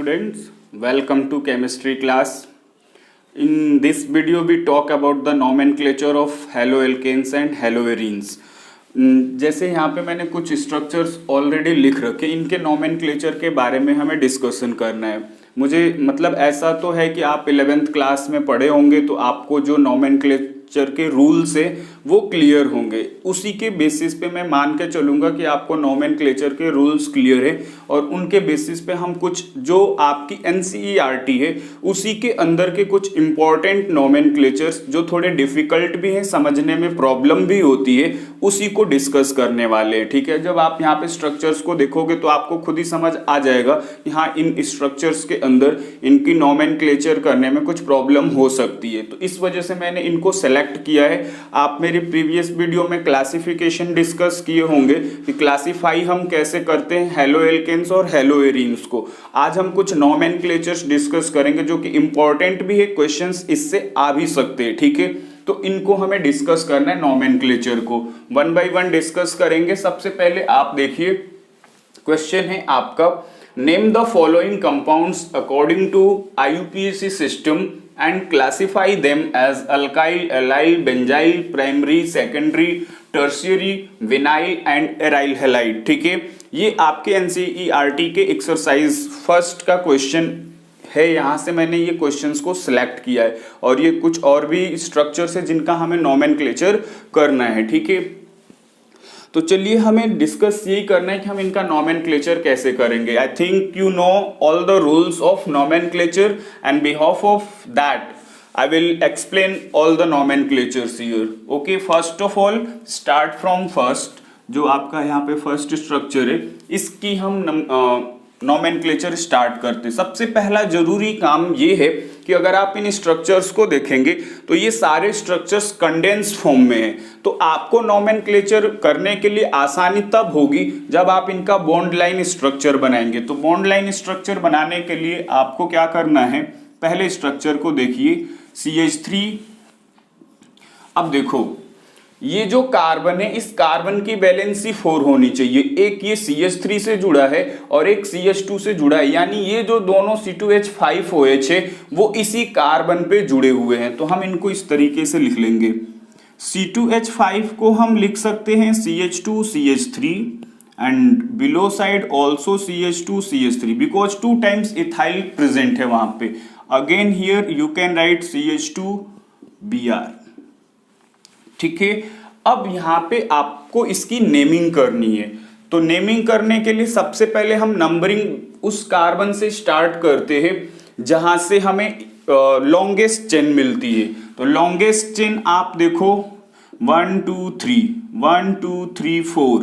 students, welcome to chemistry class. In this video we talk about the nomenclature of haloalkanes and haloarenes. जैसे यहाँ पे मैंने कुछ structures already लिख रखे, इनके नोमेनक्लेचर के बारे में हमें डिस्कशन करना है। मुझे मतलब ऐसा तो है कि आप 11th क्लास में पढ़े होंगे तो आपको जो नोमेनक्लेचर के रूल्स है वो क्लियर होंगे। उसी के बेसिस पे मैं मान के चलूँगा कि आपको नोमेनक्लेचर के रूल्स क्लियर है और उनके बेसिस पे हम कुछ जो आपकी एनसीईआरटी है उसी के अंदर के कुछ इम्पॉर्टेंट नोमेनक्लेचर्स जो थोड़े डिफिकल्ट भी हैं, समझने में प्रॉब्लम भी होती है, उसी को डिस्कस करने वाले हैं। ठीक है, जब आप यहाँ पे स्ट्रक्चर्स को देखोगे तो आपको खुद ही समझ आ जाएगा कि हाँ, इन स्ट्रक्चर्स के अंदर इनकी नोमेनक्लेचर करने में कुछ प्रॉब्लम हो सकती है। तो इस वजह से मैंने इनको सेलेक्ट किया है। आप मेरे प्रीवियस वीडियो में क्लासिफिकेशन डिस्कस किए होंगे कि क्लासिफाई हम कैसे करते हैं हेलोएल्केन्स और हेलोएरीन्स को। आज हम कुछ नोमेनक्लेचर्स डिस्कस करेंगे जो कि इंपॉर्टेंट भी है, क्वेश्चंस इससे आ भी सकते हैं। ठीक है, तो इनको हमें डिस्कस करना है, नोमेनक्लेचर को वन बाय वन डिस्कस करेंगे। सबसे पहले आप देखिए, क्वेश्चन है आपका, name the following compounds according to IUPAC system and classify them as alkyl, allyl, benzyl, primary, secondary, tertiary, vinyl and aryl halide। ठीक है, ये आपके NCERT के एक्सरसाइज फर्स्ट का क्वेश्चन है। यहाँ से मैंने ये क्वेश्चंस को सिलेक्ट किया है और ये कुछ और भी स्ट्रक्चर्स है जिनका हमें नोमेनक्लेचर करना है। ठीक है, तो चलिए हमें डिस्कस यही करना है कि हम इनका नोमेनक्लेचर कैसे करेंगे। I think you know all the rules of nomenclature and behalf of that I will explain all the nomenclatures here. Okay, first of all start from first, जो आपका यहाँ पे फर्स्ट स्ट्रक्चर है, इसकी हम नोमेनक्लेचर स्टार्ट करते। सबसे पहला जरूरी काम ये है कि अगर आप इन स्ट्रक्चर्स को देखेंगे तो ये सारे स्ट्रक्चर्स कंडेंस्ड फॉर्म में हैं। तो आपको नोमेनक्लेचर करने के लिए आसानी तब होगी जब आप इनका बॉन्ड लाइन स्ट्रक्चर बनाएंगे। तो बॉन्ड लाइन स्ट्रक्चर बनाने के लिए आपको क्या करना है, पहले स्ट्रक्चर को देखिए, CH3। अब देखो, ये जो कार्बन है, इस कार्बन की वैलेंसी 4 होनी चाहिए। एक ये CH3 से जुड़ा है और एक CH2 से जुड़ा है, यानी ये जो दोनों C2H5OH है वो इसी कार्बन पे जुड़े हुए हैं। तो हम इनको इस तरीके से लिख लेंगे, C2H5 को हम लिख सकते हैं CH2CH3 and below side also CH2CH3 because 2 times ethyl present है वहां पे। Again here you can write CH2Br। ठीक है, अब यहाँ पे आपको इसकी नेमिंग करनी है। तो नेमिंग करने के लिए सबसे पहले हम नंबरिंग उस कार्बन से स्टार्ट करते हैं जहां से हमें लॉन्गेस्ट चेन मिलती है। तो लॉन्गेस्ट चेन आप देखो 1 2 3 1 2 3 4,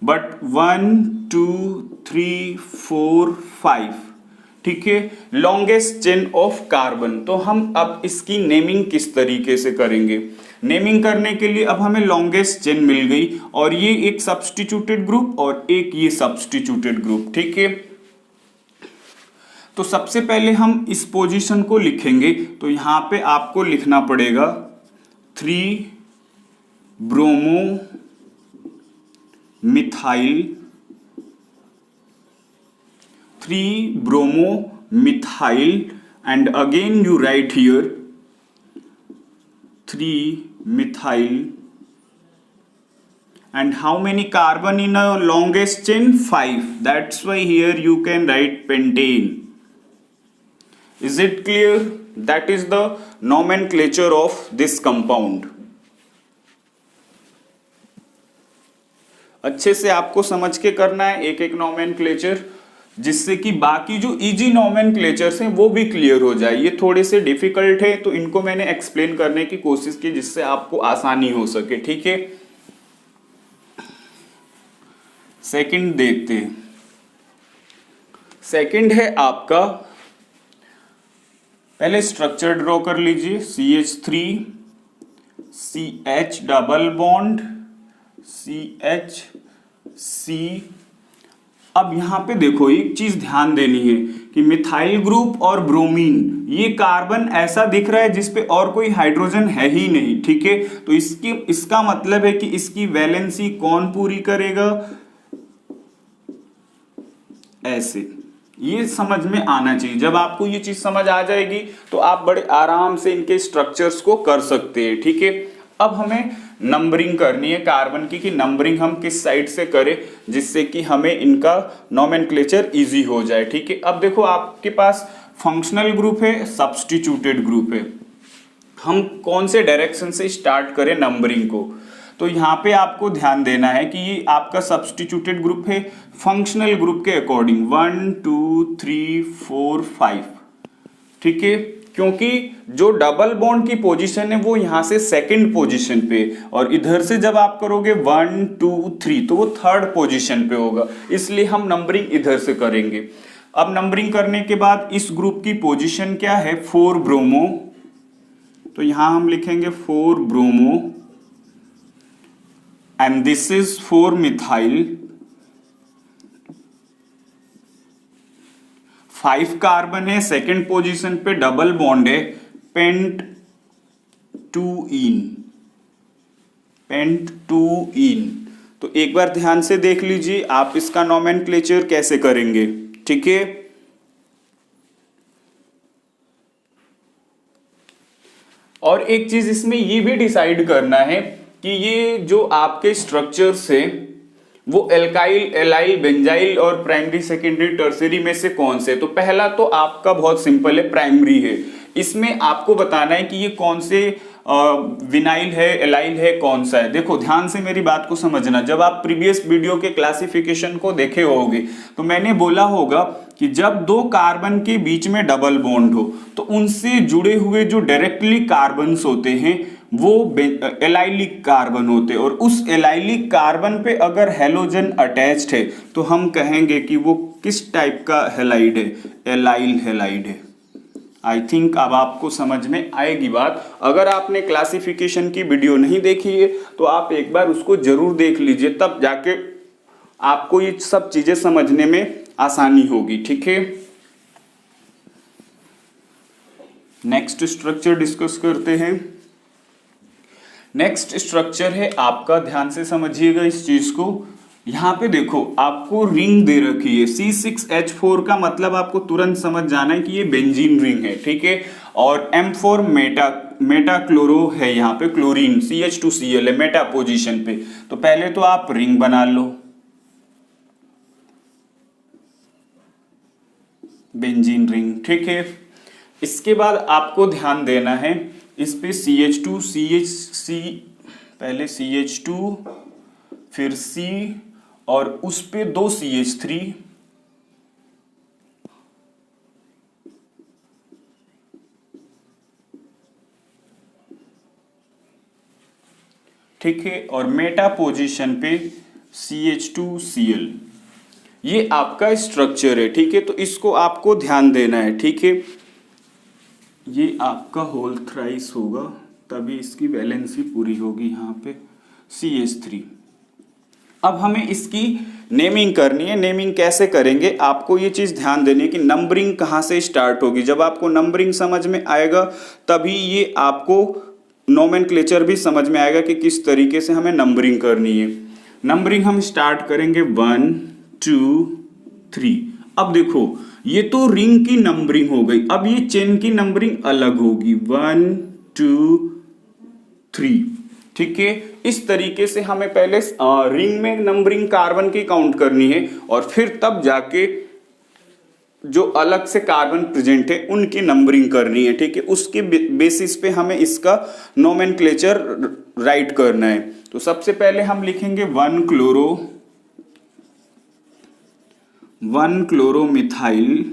बट 1 2 3 4 5। ठीक है, लॉन्गेस्ट चेन ऑफ कार्बन। तो हम अब इसकी नेमिंग किस तरीके से करेंगे, नेमिंग करने के लिए अब हमें लॉन्गेस्ट चेन मिल गई और ये एक सब्स्टिट्यूटेड ग्रुप और एक ये सब्स्टिट्यूटेड ग्रुप। ठीक है, तो सबसे पहले हम इस पोजीशन को लिखेंगे। तो यहां पे आपको लिखना पड़ेगा 3 bromo methyl 3 bromo methyl and again you right here 3 methyl and how many carbon in a longest chain? 5. That's why here you can write pentane. Is it clear? That is the nomenclature of this compound. अच्छे से आपको समझ के करना है एक एक nomenclature, जिससे कि बाकी जो इजी नोमेनक्लेचर्स हैं वो भी क्लियर हो जाए। ये थोड़े से डिफिकल्ट है तो इनको मैंने एक्सप्लेन करने की कोशिश की जिससे आपको आसानी हो सके। ठीक है, सेकंड देखते हैं। सेकंड है आपका, पहले स्ट्रक्चर ड्रॉ कर लीजिए, CH3 CH double bond CHC। अब यहां पे देखो, एक चीज ध्यान देनी है कि मिथाइल ग्रुप और ब्रोमीन, ये कार्बन ऐसा दिख रहा है जिसपे और कोई हाइड्रोजन है ही नहीं। ठीक है, तो इसका मतलब है कि इसकी वैलेंसी कौन पूरी करेगा, ऐसे। ये समझ में आना चाहिए। जब आपको ये चीज समझ आ जाएगी तो आप बड़े आराम से इनके स्ट्रक्चर्स को कर सकते हैं, ठीक है। अब हमें नंबरिंग करनी है कार्बन की, कि नंबरिंग हम किस साइड से करें जिससे कि हमें इनका नोमेनक्लेचर इजी हो जाए, ठीक है। अब देखो आपके पास फंक्शनल ग्रुप है, सब्स्टिट्यूटेड ग्रुप है। हम कौन से डायरेक्शन से स्टार्ट करें नंबरिंग को, तो यहाँ पे आपको ध्यान देना है कि ये आपका सब्स्टिट्यूटेड ग्रुप है फंक्शनल ग्रुप के अकॉर्डिंग 1 2 3 4 5, ठीक है। क्योंकि जो डबल बॉन्ड की पोजीशन है वो यहाँ से सेकंड पोजीशन पे, और इधर से जब आप करोगे 1 2 3 तो वो थर्ड पोजीशन पे होगा, इसलिए हम नंबरिंग इधर से करेंगे। अब नंबरिंग करने के बाद इस ग्रुप की पोजीशन क्या है, 4 ब्रोमो, तो यहां हम लिखेंगे 4 bromo, and this is 4 methyl, 5 carbon है, सेकेंड पोजीशन पे डबल बॉन्ड है, पेंट 2 इन। तो एक बार ध्यान से देख लीजिए आप इसका नोमेनक्लेचर कैसे करेंगे, ठीक है। और एक चीज इसमें ये भी डिसाइड करना है कि ये जो आपके स्ट्रक्चर्स है वो एल्काइल, एलाइल, बेंजाइल और प्राइमरी, सेकेंडरी, टर्सरी में से कौन से। तो पहला तो आपका बहुत सिंपल है, प्राइमरी है। इसमें आपको बताना है कि ये कौन से विनाइल है, एलाइल है, कौन सा है। देखो ध्यान से मेरी बात को समझना, जब आप प्रीवियस वीडियो के क्लासिफिकेशन को देखे होंगे तो मैंने बोला होगा कि जब दो कार्बन के बीच में डबल बॉन्ड हो तो उनसे जुड़े हुए जो डायरेक्टली कार्बन्स होते हैं वो एलाइलिक कार्बन होते हैं, और उस एलाइलिक कार्बन पे अगर हैलोजन अटैच्ड है तो हम कहेंगे कि वो किस टाइप का हैलाइड है, एलाइल हैलाइड है। आई थिंक अब आपको समझ में आएगी बात। अगर आपने क्लासिफिकेशन की वीडियो नहीं देखी है तो आप एक बार उसको जरूर देख लीजिए, तब जाके आपको ये सब चीजें समझने में आसानी होगी, ठीक है। नेक्स्ट स्ट्रक्चर डिस्कस करते हैं। नेक्स्ट स्ट्रक्चर है आपका, ध्यान से समझिएगा इस चीज को। यहां पे देखो आपको रिंग दे रखी है C6H4 का मतलब आपको तुरंत समझ जाना है कि ये बेंजीन रिंग है, ठीक है। और M4 मेटा क्लोरो है, यहाँ पे क्लोरीन CH2Cl है मेटा पोजीशन पे। तो पहले तो आप रिंग बना लो, बेंजीन रिंग, ठीक है। इसके बाद आपको ध्यान देना है इस पे CH2 CHC, पहले CH2 फिर C और उस पे 2 CH3, ठीक है, और मेटा पोजीशन पे CH2Cl। ये आपका स्ट्रक्चर है, ठीक है। तो इसको आपको ध्यान देना है, ठीक है। ये आपका होल थ्राइस होगा तभी इसकी वैलेंसी पूरी होगी, यहाँ पे CH3। अब हमें इसकी नेमिंग करनी है। नेमिंग कैसे करेंगे, आपको ये चीज ध्यान देनी है कि नंबरिंग कहाँ से स्टार्ट होगी। जब आपको नंबरिंग समझ में आएगा तभी ये आपको नोमेनक्लेचर भी समझ में आएगा कि किस तरीके से हमें नंबरिंग करनी है। नंबरिंग हम स्टार्ट करेंगे 1 2 3। अब देखो ये तो रिंग की नंबरिंग हो गई, अब ये चेन की नंबरिंग अलग होगी 1 2 3, ठीक है। इस तरीके से हमें पहले रिंग में नंबरिंग कार्बन की काउंट करनी है और फिर तब जाके जो अलग से कार्बन प्रेजेंट है उनकी नंबरिंग करनी है, ठीक है। उसके बेसिस पे हमें इसका नोमेनक्लेचर राइट करना है। तो सबसे पहले हम लिखेंगे 1 क्लोरो मिथाइल,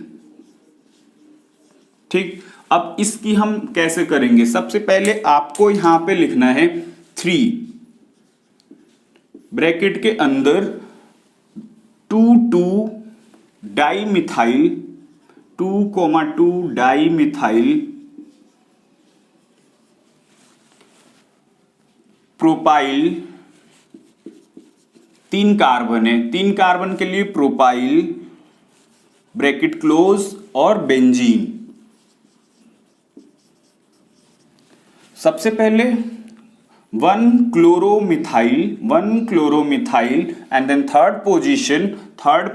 ठीक। अब इसकी हम कैसे करेंगे, सबसे पहले आपको यहां पे लिखना है 3 ब्रैकेट के अंदर 2 डाइमिथाइल, 2,2 डाइमिथाइल प्रोपाइल। 3 कार्बन है, 3 कार्बन के लिए प्रोपाइल ब्रैकेट क्लोज और बेंजीन। सबसे पहले 1 chloromethyl and then third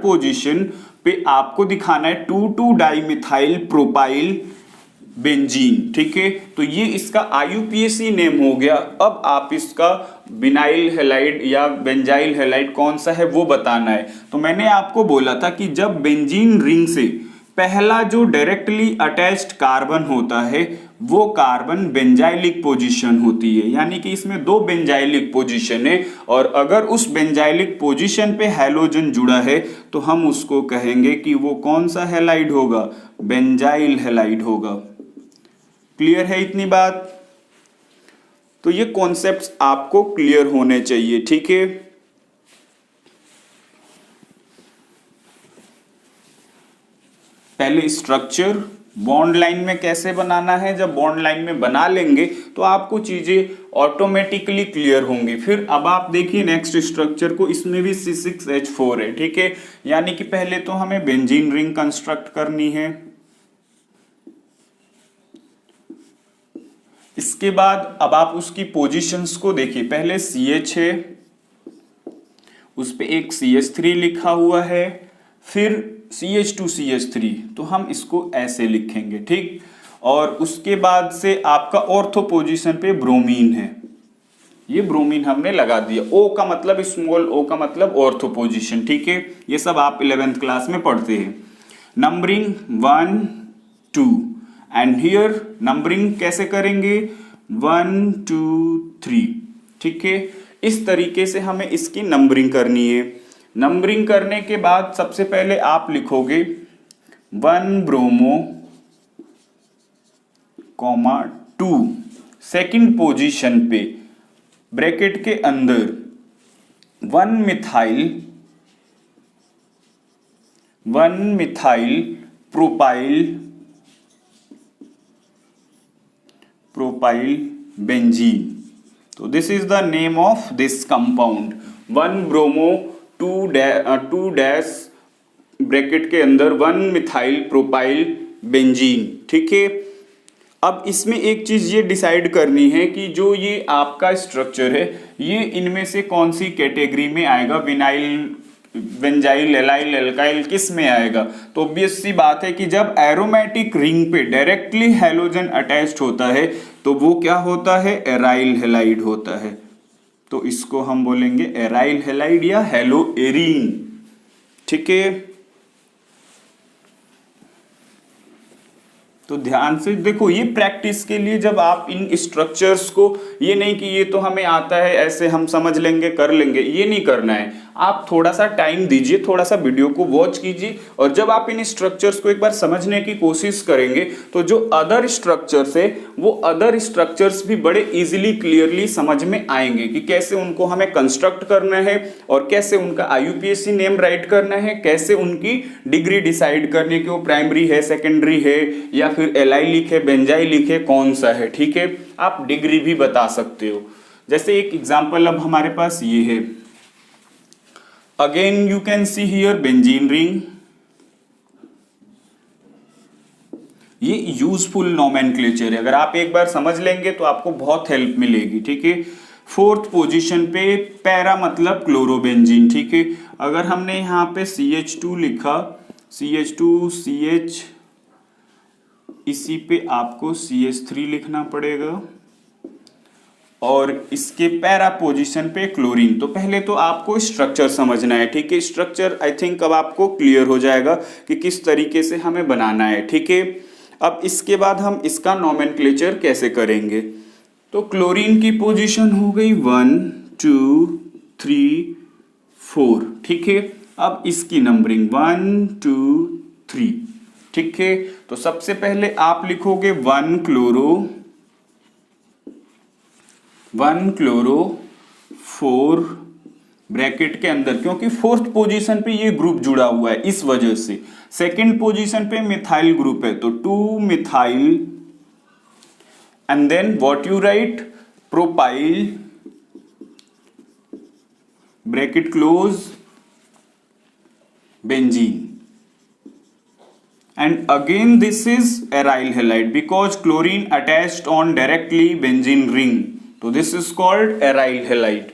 position पे आपको दिखाना है 2,2 डाइमिथाइल प्रोपाइल बेंजीन, ठीक है। तो ये इसका IUPAC नेम हो गया। अब आप इसका बिनाइल हैलाइड या बेंजाइल हैलाइड कौन सा है वो बताना है। तो मैंने आपको बोला था कि जब बेंजीन रिंग से पहला जो डायरेक्टली अटैच्ड कार्बन होता है वो कार्बन बेंजाइलिक पोजीशन होती है, यानी कि इसमें 2 बेंजाइलिक पोजीशन है और अगर उस बेंजाइलिक पोजीशन पे हैलोजन जुड़ा है तो हम उसको कहेंगे कि वो कौन सा हैलाइड होगा, बेंजाइल हैलाइड होगा। क्लियर है इतनी बात? तो ये कॉन्सेप्ट्स आपको क्लियर होने चाहिए, ठीक है। पहले स्ट्रक्चर बॉन्ड लाइन में कैसे बनाना है, जब बॉन्ड लाइन में बना लेंगे तो आपको चीजें ऑटोमेटिकली क्लियर होंगी। फिर अब आप देखिए नेक्स्ट स्ट्रक्चर को, इसमें भी C6H4 है, ठीक है। यानी कि पहले तो हमें बेंजीन रिंग कंस्ट्रक्ट करनी है, इसके बाद अब आप उसकी पोजीशंस को देखिए। पहले CH है, उस पे एक CH3 लिखा हुआ है, फिर CH2CH3, तो हम इसको ऐसे लिखेंगे, ठीक। और उसके बाद से आपका ऑर्थो पोजीशन पे ब्रोमीन है, ये ब्रोमीन हमने लगा दिया। O का मतलब स्मॉल o का मतलब ऑर्थो पोजीशन, ठीक है। ये सब आप 11th क्लास में पढ़ते हैं। नंबरिंग 1 2 एंड हियर नंबरिंग कैसे करेंगे, 1 2 3, ठीक है। इस तरीके से हमें इसकी नंबरिंग करनी है। नंबरिंग करने के बाद सबसे पहले आप लिखोगे 1 ब्रोमो, 2 सेकंड पोजीशन पे ब्रैकेट के अंदर 1 मिथाइल प्रोपाइल बेंजीन। तो this is the name of this compound, 1 bromo 2 dash bracket के अंदर 1 मिथाइल प्रोपाइल बेंजीन, ठीक है। अब इसमें एक चीज ये डिसाइड करनी है कि जो ये आपका स्ट्रक्चर है ये इनमें से कौन सी कैटेगरी में आएगा, विनाइल, बेंजाइल, एलाइल, एल्काइल, किस में आएगा। तो ऑब्वियस सी बात है कि जब एरोमेटिक रिंग पे डायरेक्टली हैलोजन अटैच्ड होता है तो वो क्या होता है, एराइल हैलाइड होता है। तो इसको हम बोलेंगे एराइल हैलाइड या हैलोएरीन, ठीक है। तो ध्यान से देखो, ये प्रैक्टिस के लिए जब आप इन स्ट्रक्चर्स को, ये नहीं कि ये तो हमें आता है ऐसे हम समझ लेंगे कर लेंगे, ये नहीं करना है। आप थोड़ा सा टाइम दीजिए, थोड़ा सा वीडियो को वॉच कीजिए और जब आप इन स्ट्रक्चर्स को एक बार समझने की कोशिश करेंगे तो जो अदर स्ट्रक्चर्स है वो अदर स्ट्रक्चर्स भी बड़े इजीली क्लियरली समझ में आएंगे कि कैसे उनको हमें कंस्ट्रक्ट करना है और कैसे उनका IUPAC नेम राइट करना है, कैसे उनकी डिग्री डिसाइड करनी कि वो प्राइमरी है, सेकेंडरी है या फिर एलाइलिक है, बेंजाइलिक है, कौन सा है, ठीक है। आप डिग्री भी बता सकते हो। जैसे एक एग्जांपल अब हमारे पास ये है, again you can see here benzene ring. ये यूजफुल नोमेनक्लेचर है, अगर आप एक बार समझ लेंगे तो आपको बहुत हेल्प मिलेगी, ठीक है। 4th पोजीशन पे पैरा मतलब क्लोरोबेंजीन, ठीक है। अगर हमने यहाँ पे CH2 लिखा, CH2CH, इसी पे आपको CH3 लिखना पड़ेगा और इसके पैरा पोजीशन पे क्लोरीन। तो पहले तो आपको स्ट्रक्चर समझना है, ठीक है। स्ट्रक्चर आई थिंक अब आपको क्लियर हो जाएगा कि किस तरीके से हमें बनाना है, ठीक है। अब इसके बाद हम इसका नोमेनक्लेचर कैसे करेंगे। तो क्लोरीन की पोजीशन हो गई 1 2 3 4, ठीक है। अब इसकी नंबरिंग 1 2 3, ठीक है। तो सबसे पहले आप लिखोगे 1 क्लोरो 4 ब्रैकेट के अंदर, क्योंकि 4th पोजीशन पे ये ग्रुप जुड़ा हुआ है इस वजह से। सेकंड पोजीशन पे मिथाइल ग्रुप है तो 2 methyl and then what you write, propyl bracket close benzene, and again this is aryl halide because chlorine attached on directly benzene ring, so this is called aryl halide.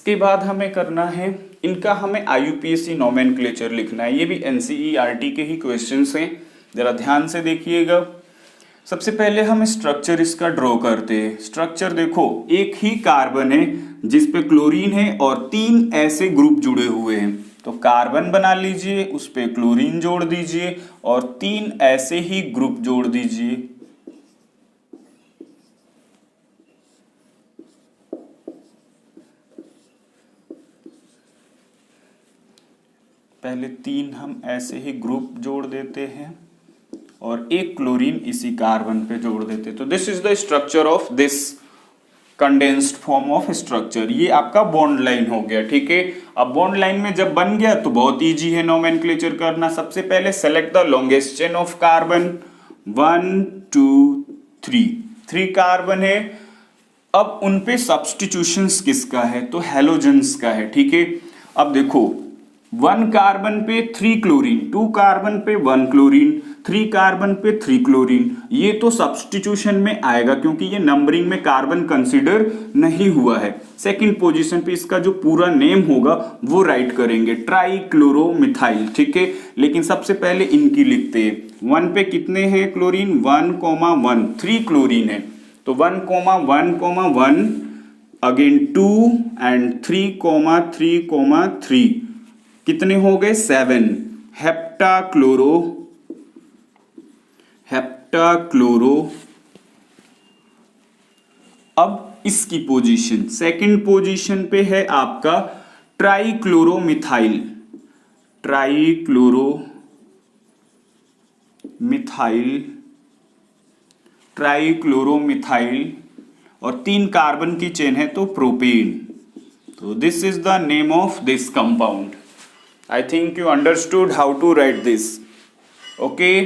इसके बाद हमें करना है, इनका हमें IUPAC nomenclature लिखना है। ये भी NCERT के ही क्वेश्चंस हैं, जरा ध्यान से देखिएगा। सबसे पहले हम स्ट्रक्चर इसका ड्रॉ करते हैं। स्ट्रक्चर देखो, एक ही कार्बन है जिसपे क्लोरीन है और 3 ऐसे ग्रुप जुड़े हुए हैं। तो कार्बन बना लीजिए, उस पे क्लोरीन जोड़ दीजिए और 3 ऐसे ही ग्रुप जोड़ दीजिए। पहले 3 हम ऐसे ही ग्रुप जोड़ देते हैं और एक क्लोरीन इसी कार्बन पे जोड़ देते। तो this is the structure of this condensed form of structure. ये आपका बॉन्ड लाइन हो गया, ठीक है। अब बॉन्ड लाइन में जब बन गया तो बहुत इजी है नोमेनक्लेचर करना। सबसे पहले select the longest chain of carbon, 1 2 3 carbon है। अब उन पे सब्स्टिट्यूशंस किसका है, तो हैलोजेंस का है, ठीक है। अब देखो 1 कार्बन पे 3 क्लोरीन, 2 कार्बन पे 1 क्लोरीन, 3 कार्बन पे 3 क्लोरीन, ये तो सब्स्टिट्यूशन में आएगा क्योंकि ये नंबरिंग में कार्बन कंसीडर नहीं हुआ है। सेकंड पोजीशन पे इसका जो पूरा नेम होगा वो राइट करेंगे, ट्राइक्लोरोमिथाइल, ठीक है। लेकिन सबसे पहले इनकी लिखते हैं। 1 पे कितने हैं क्लोरीन, 1,1, 3 क्लोरीन है, तो 1,1,1 अगेन 2 एंड 3,3,3 कितने हो गए, 7 हेप्टाक्लोरो। अब इसकी पोजीशन, सेकंड पोजीशन पे है आपका ट्राइक्लोरोमिथाइल, ट्राइक्लोरोमिथाइल और 3 कार्बन की चेन है तो प्रोपेन। तो this is the name of this compound. I think you understood how to write this. Okay.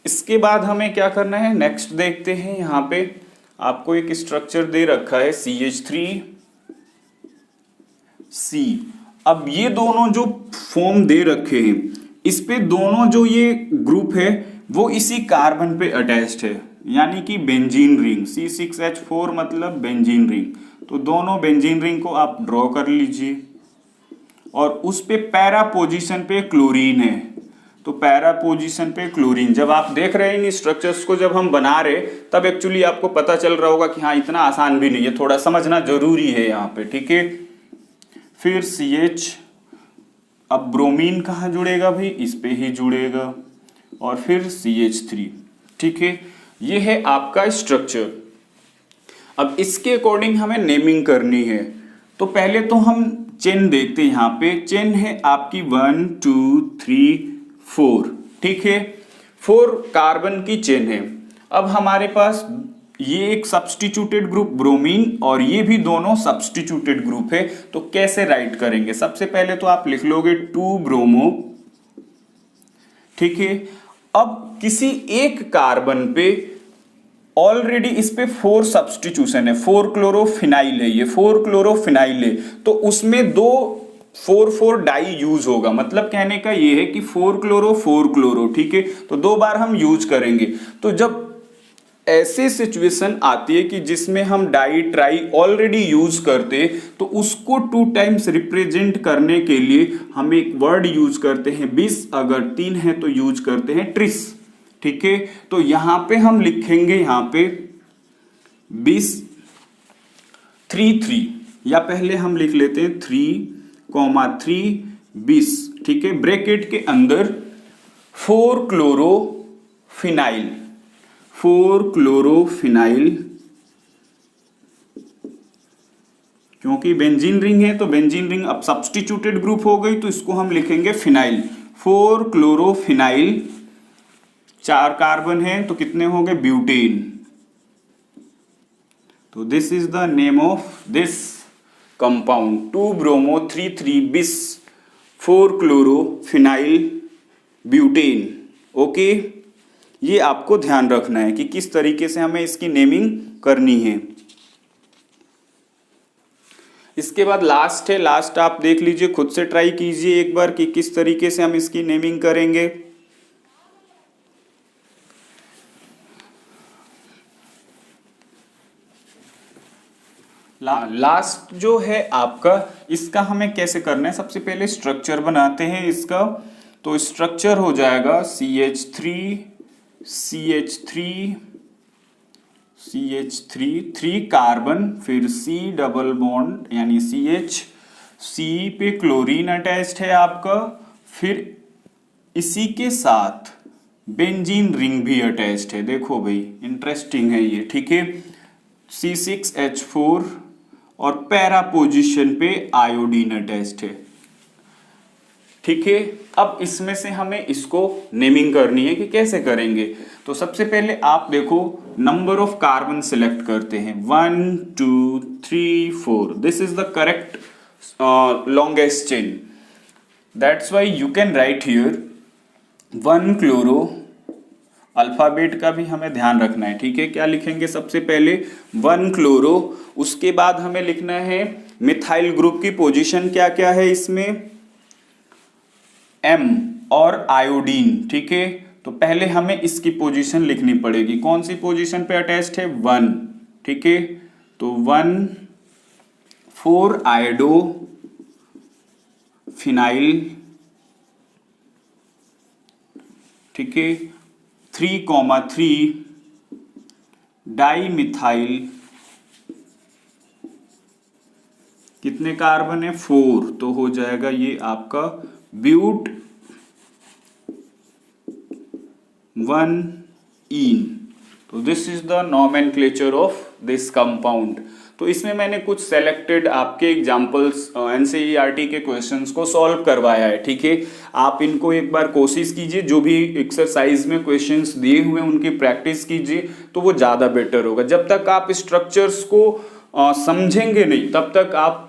इसके बाद हमें क्या करना है, नेक्स्ट देखते हैं। यहां पे आपको एक स्ट्रक्चर दे रखा है CH3C। अब ये दोनों जो फॉर्म दे रखे हैं, इस पे दोनों जो ये ग्रुप है वो इसी कार्बन पे अटैच्ड है, यानी कि बेंजीन रिंग। C6H4 मतलब बेंजीन रिंग। तो दोनों बेंजीन रिंग को आप ड्रॉ कर लीजिए और उस पे पैरा पोजीशन पे क्लोरीन है, तो पैरा पोजीशन पे क्लोरीन। जब आप देख रहे हैं इन स्ट्रक्चर्स को, जब हम बना रहे तब एक्चुअली आपको पता चल रहा होगा कि हाँ इतना आसान भी नहीं है, थोड़ा समझना जरूरी है यहाँ पे, ठीक है। फिर CH, अब ब्रोमीन कहाँ जुड़ेगा भाई, इस पे ही जुड़ेगा, और फिर CH3, ठीक है। ये है आपका स्ट्रक्चर। अब इसके अकॉर्डिंग हमें नेमिंग करनी है। तो पहले तो हम चेन देखते हैं। यहाँ पे चेन है आपकी 1 2 3 4, ठीक है। 4 कार्बन की चेन है। अब हमारे पास ये एक सब्स्टिट्यूटेड ग्रुप ब्रोमीन और ये भी दोनों सब्स्टिट्यूटेड ग्रुप है। तो कैसे राइट करेंगे, सबसे पहले तो आप लिख लोगे 2 ब्रोमो, ठीक है। अब किसी एक कार्बन पे ऑलरेडी इस पे 4 सब्स्टिट्यूशन है, 4 क्लोरोफिनाइल है, ये 4 क्लोरोफिनाइल है, तो उसमें 2 4 डाई यूज होगा। मतलब कहने का ये है कि 4 क्लोरो, ठीक है। तो 2 बार हम यूज करेंगे। तो जब ऐसे सिचुएशन आती है कि जिसमें हम डाई ट्राई ऑलरेडी यूज करते, तो उसको 2 टाइम्स रिप्रेजेंट करने के लिए हम एक वर्ड यूज करते हैं बिस, अगर 3 है तो यूज करते हैं ट्रिस, ठीक है। तो यहां पे हम लिखेंगे, यहां पे बिस 3 या पहले हम लिख लेते हैं 3,3 बिस, ठीक है। ब्रैकेट के अंदर 4 क्लोरोफिनाइल, क्योंकि बेंजीन रिंग है तो बेंजीन रिंग अब सब्स्टिट्यूटेड ग्रुप हो गई, तो इसको हम लिखेंगे फिनाइल, 4 क्लोरोफिनाइल। 4 कार्बन है तो कितने हो गए, ब्यूटेन। तो this is the name of this compound, 2 bromo 3 बिस 4 क्लोरोफिनाइल ब्यूटेन। ओके, ये आपको ध्यान रखना है कि किस तरीके से हमें इसकी नेमिंग करनी है। इसके बाद लास्ट है, लास्ट आप देख लीजिए, खुद से ट्राई कीजिए एक बार कि किस तरीके से हम इसकी नेमिंग करेंगे। लास्ट जो है आपका, इसका हमें कैसे करना है, सबसे पहले स्ट्रक्चर बनाते हैं इसका। तो स्ट्रक्चर हो जाएगा CH3 CH3 3 कार्बन, फिर C डबल बॉन्ड यानी CH, C पे क्लोरीन अटैच्ड है आपका, फिर इसी के साथ बेंजीन रिंग भी अटैच्ड है। देखो भाई इंटरेस्टिंग है ये, ठीक है। C6H4 और पैरा पोजीशन पे आयोडीन अटैच्ड है, ठीक है। अब इसमें से हमें इसको नेमिंग करनी है कि कैसे करेंगे। तो सबसे पहले आप देखो नंबर ऑफ कार्बन सिलेक्ट करते हैं, 1 2 3 4, this is the correct longest chain. That's why you can write here 1 chloro, alphabet का भी हमें ध्यान रखना है, ठीक है। क्या लिखेंगे सबसे पहले 1 क्लोरो, उसके बाद हमें लिखना है मिथाइल ग्रुप की पोजीशन क्या क्या है इसमें, M और आयोडीन, ठीक है। तो पहले हमें इसकी पोजीशन लिखनी पड़ेगी, कौन सी पोजीशन पे अटैच्ड है, 1, ठीक है। तो 1 4 आयोडो फिनाइल, ठीक है। 3,3 डाई मिथाइल, कितने कार्बन है, 4, तो हो जाएगा ये आपका ब्यूट 1-ईन। तो this is the nomenclature of this compound. तो इसमें मैंने कुछ सेलेक्टेड आपके एग्जांपल्स एनसीईआरटी के क्वेश्चंस को सॉल्व करवाया है, ठीक है। आप इनको एक बार कोशिश कीजिए, जो भी एक्सरसाइज में क्वेश्चंस दिए हुए हैं उनकी प्रैक्टिस कीजिए, तो वो ज़्यादा बेटर होगा। जब तक आप स्ट्रक्चर्स को समझेंगे नहीं, तब तक आप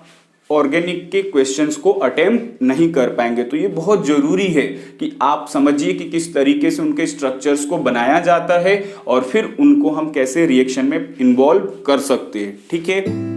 ऑर्गेनिक के क्वेश्चंस को अटेम्प्ट नहीं कर पाएंगे। तो ये बहुत जरूरी है कि आप समझिए कि किस तरीके से उनके स्ट्रक्चर्स को बनाया जाता है और फिर उनको हम कैसे रिएक्शन में इन्वॉल्व कर सकते हैं, ठीक है।